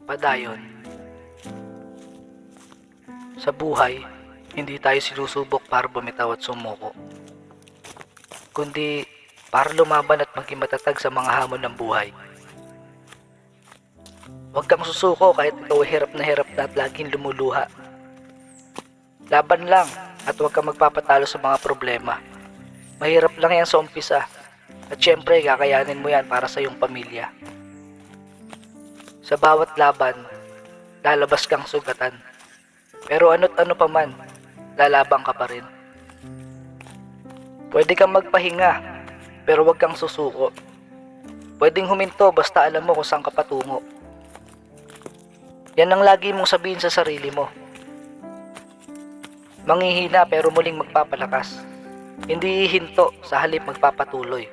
Padayon. Sa buhay, hindi tayo sinusubok para bumitaw at sumuko, kundi para lumaban at maging matatag sa mga hamon ng buhay. Huwag kang susuko kahit ikaw ay hirap na at laging lumuluha. Laban lang at huwag kang magpapatalo sa mga problema. Mahirap lang yan sa umpisa at syempre kakayanin mo yan para sa iyong pamilya. Sa bawat laban, lalabas kang sugatan. Pero ano't ano pa man, lalabang ka pa rin. Pwede kang magpahinga, pero huwag kang susuko. Pwedeng huminto basta alam mo kung saan ka patungo. Yan ang lagi mong sabihin sa sarili mo. Manghihina pero muling magpapalakas. Hindi hihinto sa halip magpapatuloy.